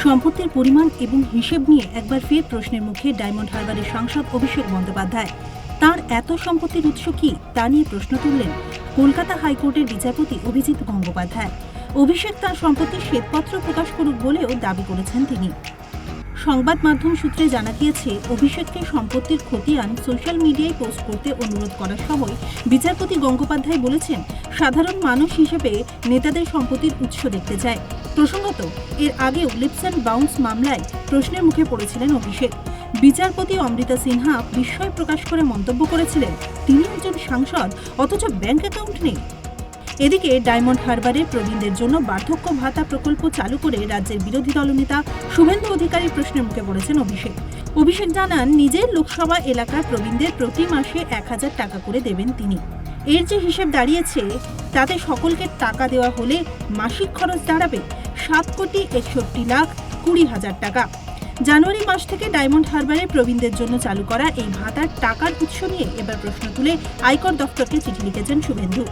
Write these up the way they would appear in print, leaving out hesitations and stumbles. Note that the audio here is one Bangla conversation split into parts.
সম্পত্তির পরিমাণ এবং হিসেব নিয়ে একবার ফের প্রশ্নের মুখে ডায়মন্ড হারবারের সাংসদ অভিষেক বন্দ্যোপাধ্যায়। তার এত সম্পত্তির উৎস কি তা নিয়ে প্রশ্ন তুললেন কলকাতা হাইকোর্টের বিচারপতি অভিজিৎ গঙ্গোপাধ্যায়। অভিষেক তার সম্পত্তির শ্বেতপত্র প্রকাশ করুক বলেও দাবি করেছেন তিনি। সংবাদ মাধ্যম সূত্রে জানা গিয়েছে, অভিষেককে সম্পত্তির খতিয়ান সোশ্যাল মিডিয়ায় পোস্ট করতে অনুরোধ করার সময় বিচারপতি গঙ্গোপাধ্যায় বলেছেন, সাধারণ মানুষ হিসেবে নেতাদের সম্পত্তির উৎস দেখতে চায়। প্রসঙ্গত, এর আগেও লিপস অ্যান্ড বাউন্স মামলায় প্রশ্নের মুখে পড়েছিলেন অভিষেক। বিচারপতি অমৃতা সিনহা বিস্ময় প্রকাশ করে মন্তব্য করেছিলেন, তিনি একজন সাংসদ অথচ ব্যাংক অ্যাকাউন্ট নেই। এদিকে ডায়মন্ড হারবারের প্রবীণদের জন্য বার্ধক্য ভাতা প্রকল্প চালু করে রাজ্যের বিরোধী দলনেতা শুভেন্দু অধিকারীর প্রশ্নের মুখে পড়েছেন অভিষেক। অভিষেক জানান, নিজের লোকসভা এলাকার প্রবীণদের প্রতি মাসে ১,০০০ টাকা করে দেবেন তিনি। এর যে হিসেব দাঁড়িয়েছে, তাতে সকলকে টাকা দেওয়া হলে মাসিক খরচ দাঁড়াবে ৭,৬১,২০,০০০ টাকা। জানুয়ারি মাস থেকে ডায়মন্ড হারবারের প্রবীণদের জন্য চালু করা এই ভাতার টাকার উৎস নিয়ে এবার প্রশ্ন তুলে আয়কর দফতরকে চিঠি লিখেছেন শুভেন্দু।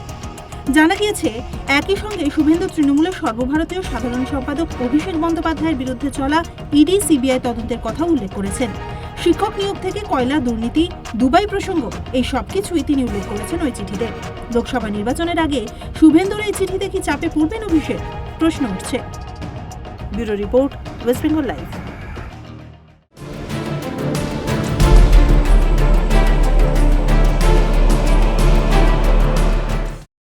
জানা গিয়েছে, একই সঙ্গে শুভেন্দু তৃণমূলের সর্বভারতীয় সাধারণ সম্পাদক অভিষেক বন্দ্যোপাধ্যায়ের বিরুদ্ধে চলা ইডি সিবিআই তদন্তের কথা উল্লেখ করেছেন। শিক্ষক নিয়োগ থেকে কয়লা দুর্নীতি, দুবাই প্রসঙ্গ, এই সবকিছুই তিনি উল্লেখ করেছেন ওই চিঠিতে। লোকসভা নির্বাচনের আগে শুভেন্দুর এই চিঠিতে কি চাপে পড়বেন অভিষেক? প্রশ্ন উঠছে। Bureau report, West Bengal live.